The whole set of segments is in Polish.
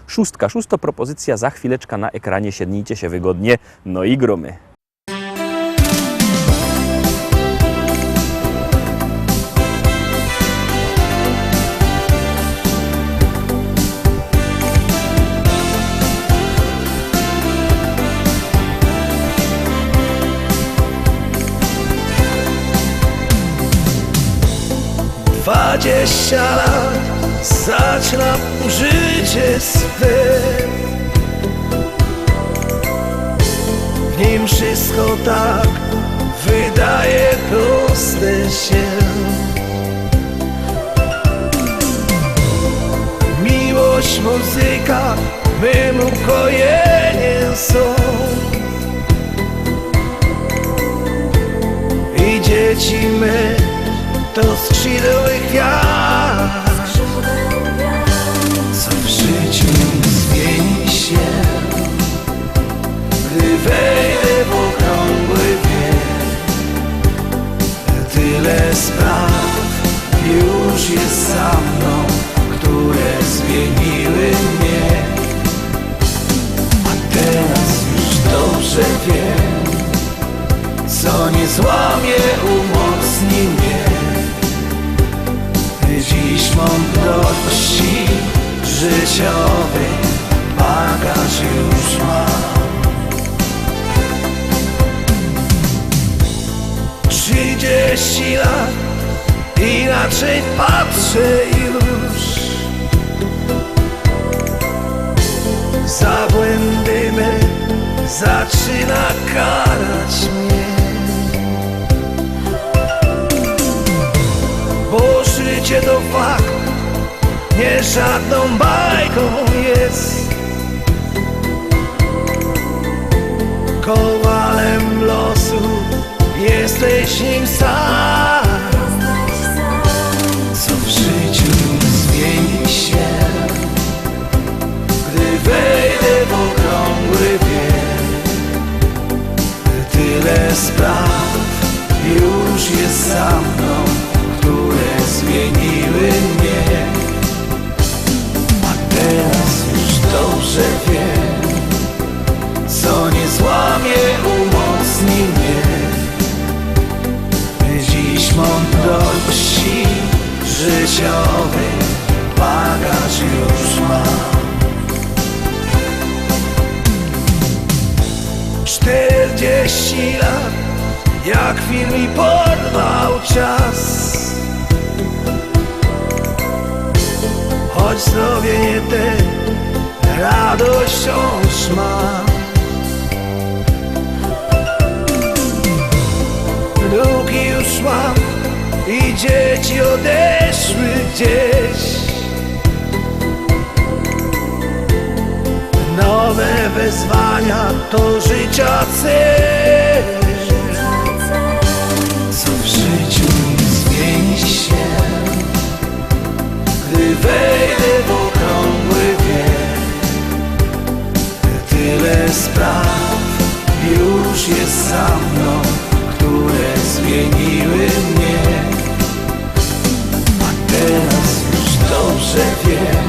Szósta propozycja za chwileczkę na ekranie. Siednijcie się wygodnie, no i gromy. Dwadzieścia lat zaczynam życie swe. W nim wszystko tak wydaje proste się. Miłość, muzyka, mym ukojeniem są. I dzieci me to skrzydły gwiazd, co w życiu zmieni się, gdy wejdę w okrągły wiek. Tyle spraw już jest za mną, które zmieniły mnie. A teraz już dobrze wiem, co nie złamie, umocni mnie. Dziś mądrości życiowy bagaż już mam. 30 lat, inaczej patrzę już. Za błędy me zaczyna karać mnie. Bo życie to fakt, nie żadną bajką jest. Kowalem losu jesteś nim sam. Co w życiu zmieni się, gdy wejdę w okrągły wiek. Tyle spraw już jest za mną, które zmieniły mnie. A teraz już dobrze wiem, co nie złamie, umocni mnie. Dziś mądrości życiowy bagaż już mam. 40 lat, jak film mi porwał czas. Choć zdrowie nie te, radość wciąż mam. Wnuki już mam i dzieci odeszły gdzieś. Nowe wyzwania to życia cel. Co w życiu zmieni się, gdy wejdę w okrągły wiek. Tyle spraw już jest za mną, które zmieniły mnie. A teraz już dobrze wiem,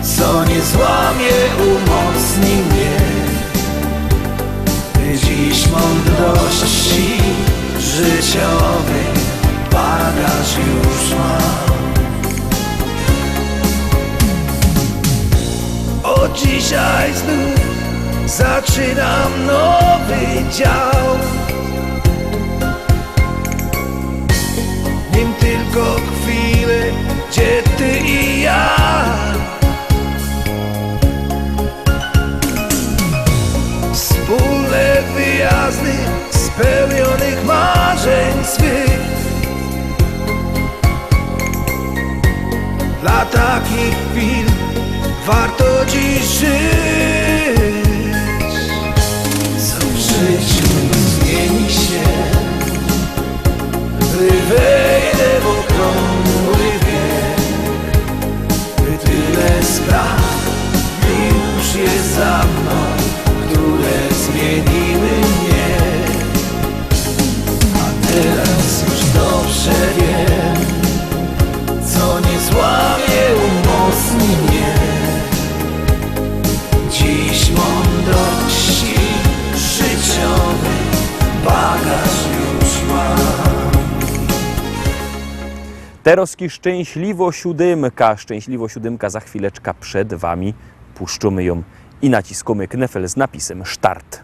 co nie złamie, umocni mnie. Dziś mądrości życiowy bagaż już mam. Od dzisiaj znów zaczynam nowy dział. Nim tylko chwilę, gdzie ty i ja. Wspólne wyjazdy spełnionych marzeń swych. Dla takich chwil warto dziś żyć. Co w życiu zmieni się, gdy wejdę w okrągły wiek. Tyle spraw już jest za mną, które zmieniły mnie. A teraz już dobrze wiem, co nie złamie, umocni mnie. Teroski Szczęśliwo siódymka za chwileczkę przed Wami. Puszczamy ją i naciskamy knefel z napisem Start.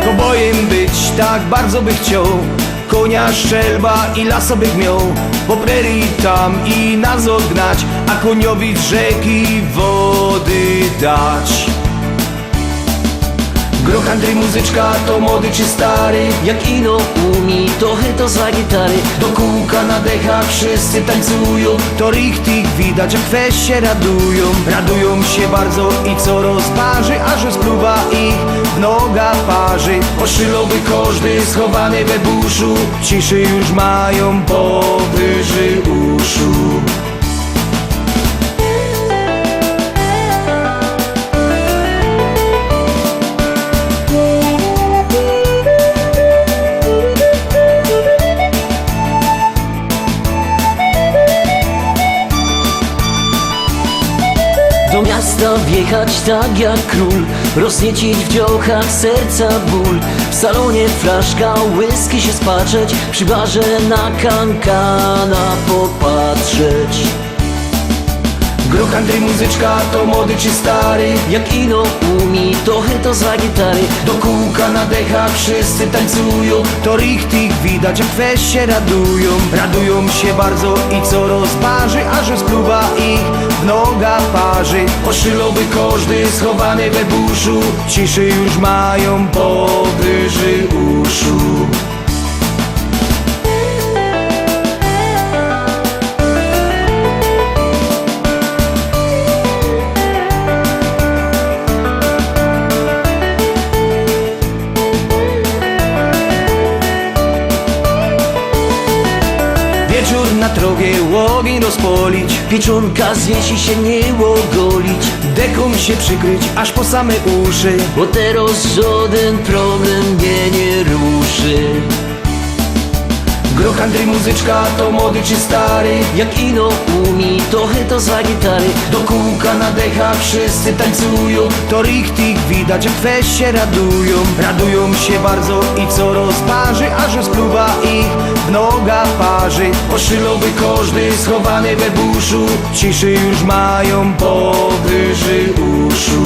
Kobojem być tak bardzo by chciał, konia szczelba i lasa bych miał, po prerii tam i nas odgnać, a koniowi z rzeki wody dać. Groch Andrzej muzyczka to młody czy stary, Jak ino umi, to chyto za gitary. do kółka na dechach wszyscy tańcują, to richtig widać jak weź się radują. Radują się bardzo i co rozparzy, aż spluwa ich w noga parzy. Oszylowy każdy schowany we buszu, ciszy już mają powyżej uszu. Do miasta wjechać tak jak król, rozniecić w dziołchach serca ból. W salonie flaszka whisky się spatrzeć, przy barze na kankana popatrzeć. Groch Andrzej muzyczka to młody czy stary, Jak ino umi, to chyto za gitary. do kółka na dechach wszyscy tańcują, to richtig widać jak weź się radują. Radują się bardzo i co rozparzy, aż spluwa ich w noga parzy. Oszylowy każdy schowany we buszu, ciszy już mają powyżej uszu. Wieczór na trowie ogień rozpolić, Pieczonka zjeść i się nie ogolić, deką się przykryć aż po same uszy. bo teraz żaden problem mnie nie ruszy. Groch Andrzej muzyczka to młody czy stary, Jak ino umi, to chyto za gitary. do kółka na dechach wszyscy tańcują, to richtig widać jak weź się radują. Radują się bardzo i co rozparzy, aż spluwa ich w noga parzy. Oszylowy każdy schowany we buszu, ciszy już mają powyżej uszu.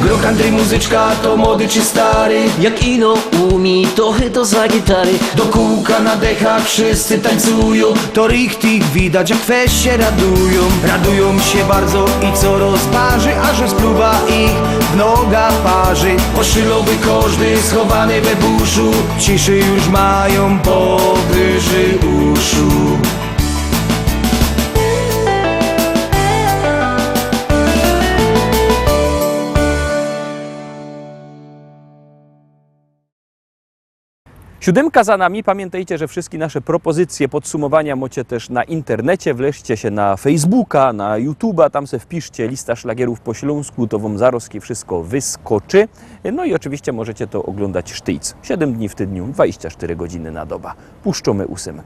Groch Andrzej muzyczka to młody czy stary, Jak ino umi, to chyto za gitary. do kółka na dechach wszyscy tańcują, to richtig widać jak weź się radują. Radują się bardzo i co rozparzy, aż spluwa ich w noga parzy. Oszylowy każdy schowany we buszu, ciszy już mają powyżej uszu. Siódemka za nami. Pamiętajcie, że wszystkie nasze propozycje, podsumowania macie też na internecie. Wleźcie się na Facebooka, na YouTube'a, tam se wpiszcie lista szlagierów po śląsku, to wam zaroski wszystko wyskoczy. No i oczywiście możecie to oglądać sztyc. 7 dni w tygodniu, 24 godziny na dobę. Puszczamy 8.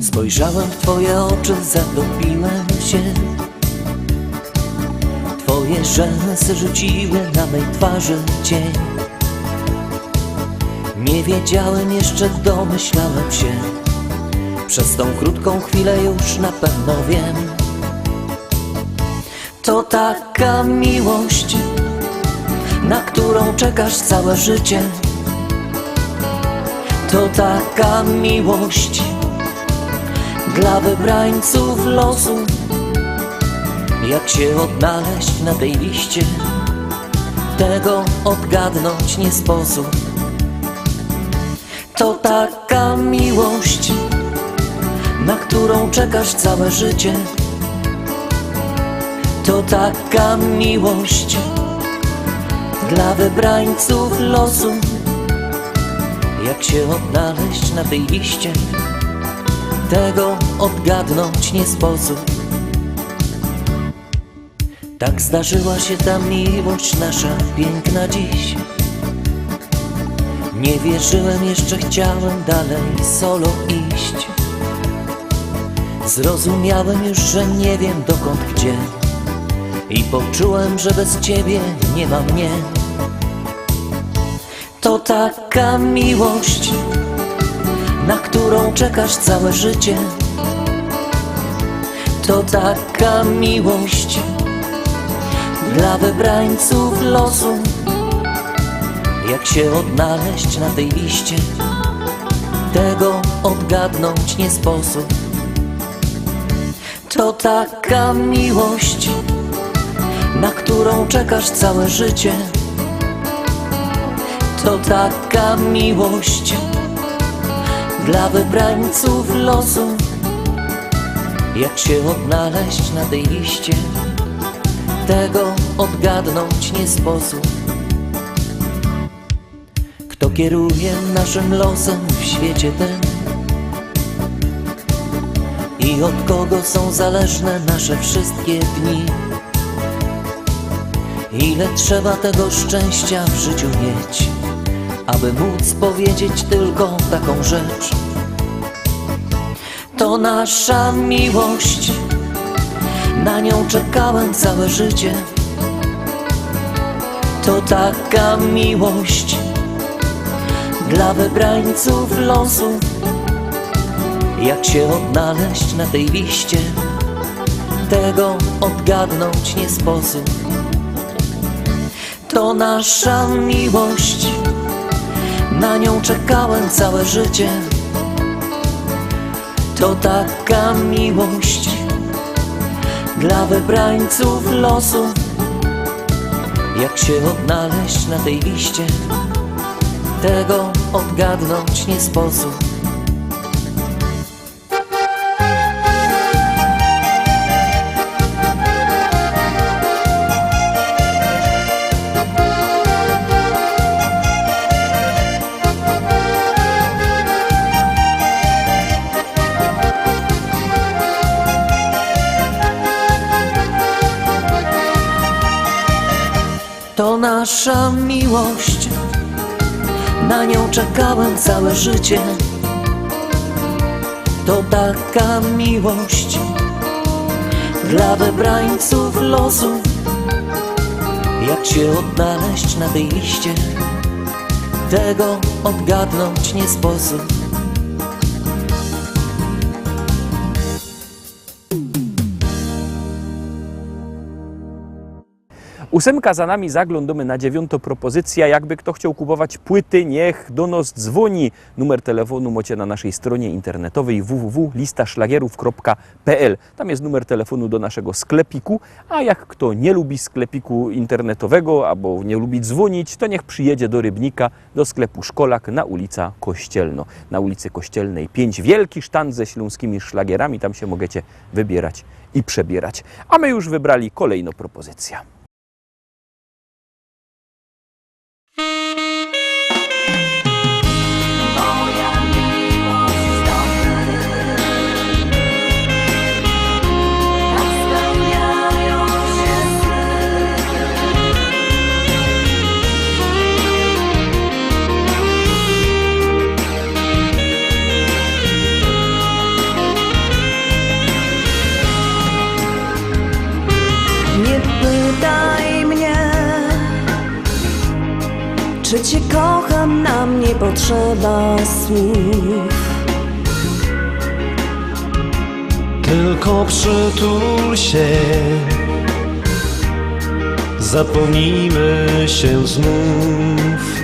Spojrzałem w twoje oczy, zatopiłem się. Twoje rzęsy rzuciły na mej twarzy cień. Nie wiedziałem jeszcze, domyślałem się. Przez tą krótką chwilę już na pewno wiem. To taka miłość, na którą czekasz całe życie. To taka miłość dla wybrańców losu. Jak się odnaleźć na tej liście, tego odgadnąć nie sposób. To taka miłość, na którą czekasz całe życie. To taka miłość dla wybrańców losu. Jak się odnaleźć na tej liście, Tego odgadnąć nie sposób. Tak zdarzyła się ta miłość nasza piękna dziś. Nie wierzyłem, jeszcze chciałem dalej solo iść. Zrozumiałem już, że nie wiem dokąd, gdzie, i poczułem, że bez ciebie nie ma mnie. To taka miłość, na którą czekasz całe życie. To taka miłość dla wybrańców losu. Jak się odnaleźć na tej liście, tego odgadnąć nie sposób. To taka miłość, na którą czekasz całe życie. To taka miłość dla wybrańców losu. Jak się odnaleźć na tej liście, tego odgadnąć nie sposób. Kto kieruje naszym losem w świecie tym i od kogo są zależne nasze wszystkie dni? Ile trzeba tego szczęścia w życiu mieć, aby móc powiedzieć tylko taką rzecz? To nasza miłość, na nią czekałem całe życie. To taka miłość dla wybrańców losu. Jak się odnaleźć na tej liście, tego odgadnąć nie sposób. To nasza miłość, na nią czekałem całe życie. To taka miłość dla wybrańców losu. Jak się odnaleźć na tej liście, tego odgadnąć nie sposób. To nasza miłość, na nią czekałem całe życie. To taka miłość dla wybrańców losu. Jak się odnaleźć na tej liście, tego odgadnąć nie sposób. Ósemka za nami, zaglądamy na 9. propozycja. Jakby kto chciał kupować płyty, niech do nas dzwoni. Numer telefonu macie na naszej stronie internetowej www.listaszlagierów.pl. Tam jest numer telefonu do naszego sklepiku, a jak kto nie lubi sklepiku internetowego albo nie lubi dzwonić, to niech przyjedzie do Rybnika, do sklepu Szkolak na ulica Kościelno. Na ulicy Kościelnej 5. Wielki sztand ze śląskimi szlagierami, tam się możecie wybierać i przebierać. A my już wybrali kolejną propozycję. Nie pytaj mnie, czy cię kocham, nam nie potrzeba słów. Tylko przytul się, zapomnijmy się znów.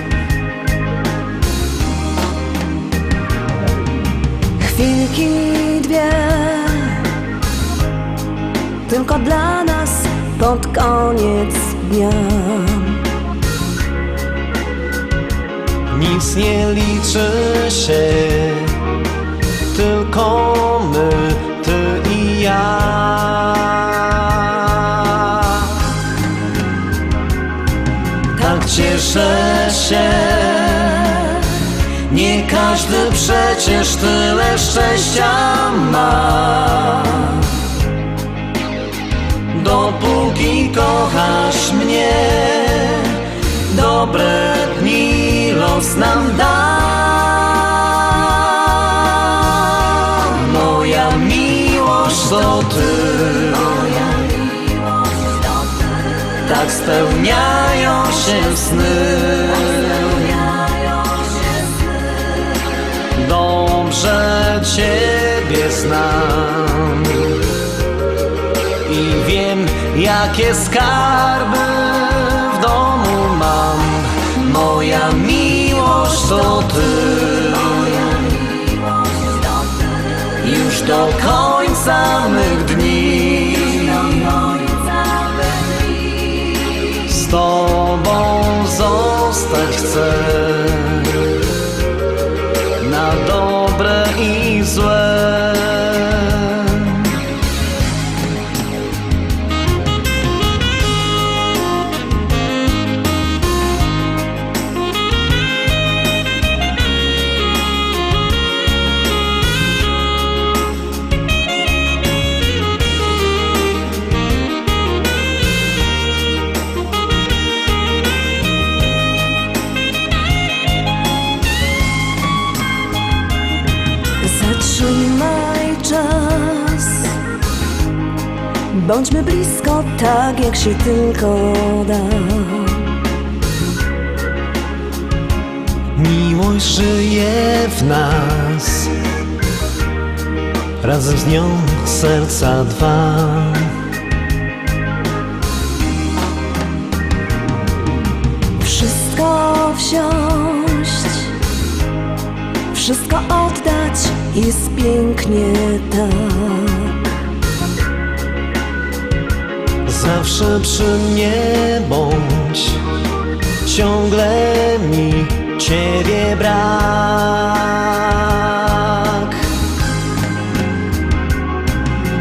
Chwilki dwie, tylko dla nas pod koniec dnia. Nic nie liczy się, tylko my, ty i ja. Tak cieszę się, Nie każdy przecież tyle szczęścia ma. Dopóki kochasz mnie, dobre dni los nam da. Moja miłość to ty, tak spełniają się sny. Dobrze Ciebie znam i wiem, jakie skarby w domu mam. Moja miłość to ty, już do końca mych dni. Z Tobą zostać chcę, na dobre i złe. Zatrzymaj czas, bądźmy blisko tak jak się tylko da. Miłość żyje w nas, razem z nią serca dwa. Wszystko wziąć, wszystko oddać, jest pięknie tak. Zawsze przy mnie bądź, ciągle mi Ciebie brak.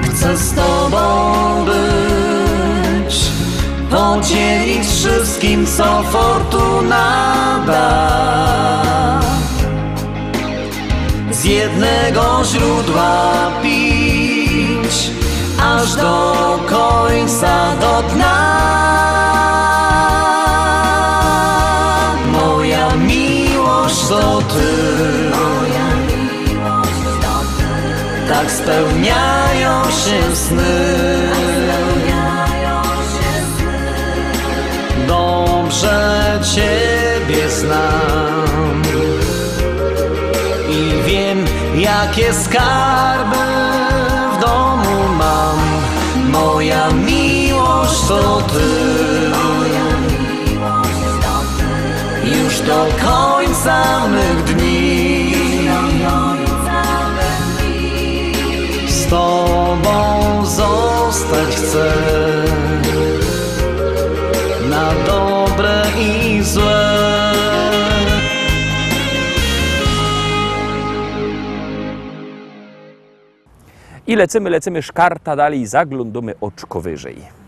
Chcę z Tobą być, podzielić wszystkim, co fortuna da. Z jednego źródła pić, aż do końca, do dna. Moja miłość to Ty, tak spełniają się sny. Dobrze Ciebie znam i wiem, jakie skarby w domu mam. Moja miłość to Ty, już do końca mych dni. Z Tobą zostać chcę, na dobre i złe. I lecimy szkarta dalej, zaglądamy oczko wyżej.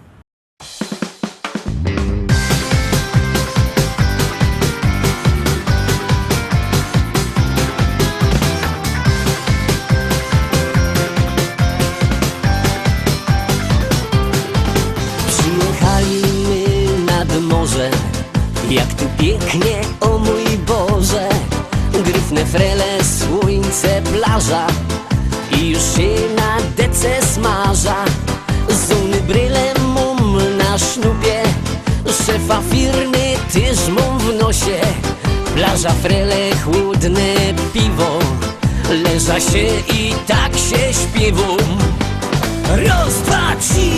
Przyjechaliśmy nad morze, jak tu pięknie, o mój Boże. Gryfne frele, słońce, plaża i już się na dece smaża. Zuny bryle mum na sznupie, szefa firmy tyż mum w nosie. Plaża, frele, chłodne piwo, leża się i tak się śpiewą. Raz, dwa, trzy,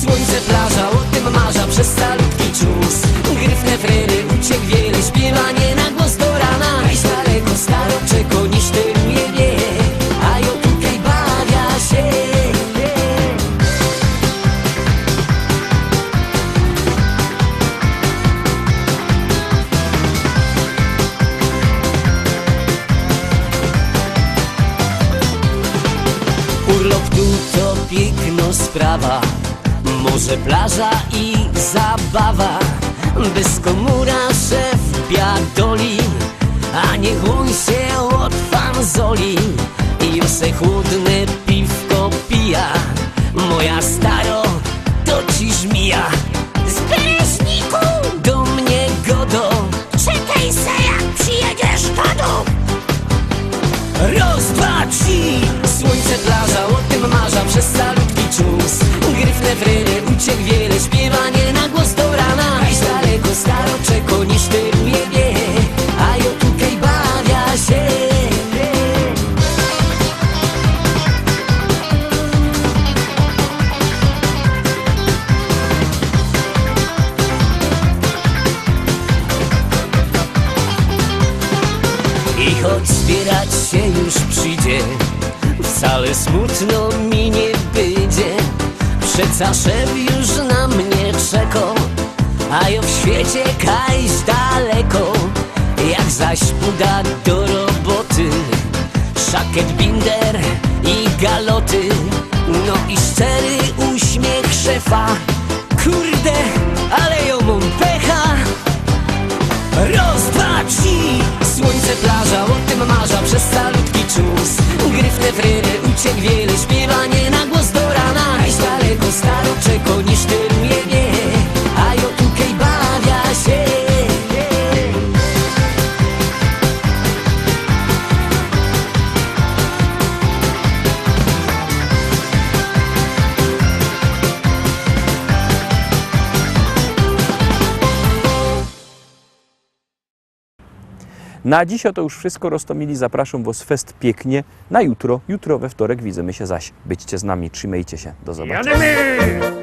słońce, plaża, o tym marza przez calutki czas. Gryfne frery, uciek wiele, śpiewanie na głos do rana. Aj z daleko, staroczeko, niż steruje wie, a ja tutaj bawia się. Urlop tu to piękno sprawa, morze, plaża i zabawa. Bez komura szef biadoli, a niech on się woli i już se chłodne piwko pija. Moja staro, to ci żmija. Z Bereźniku Do mnie godo, czekaj se jak przyjedziesz do domu. raz, dwa, trzy. Słońce, plaża, o tym marza przez salutki czas. Gryfne wryry, uciek wiele, śpiewanie na głos do rana. Iść daleko, staro, czeko, nie sztyruje mnie, a ja tutaj bawia się. I choć zbierać się już przyjdzie, wcale smutno mi nie będzie. Przeca szef już na mnie czeko, a ja w świecie kajś daleko. Jak zaś uda do roboty, szakiet, binder i galoty, no i szczery uśmiech szefa. Kurde, ale ją mam pecha. Raz, dwa, trzy. Słońce, plaża, o tym marza przez salutki czas. Gryfne fryry, uciek wiele, śpiewanie na głos do rana. Iść daleko, staro, czeko, nie sztyruje mnie, a ja tutaj bawia się. Na dziś to już wszystko. Roztomili, zapraszam Was fest pięknie na jutro. Jutro we wtorek widzimy się zaś. Byćcie z nami, trzymajcie się. Do zobaczenia. Jademy!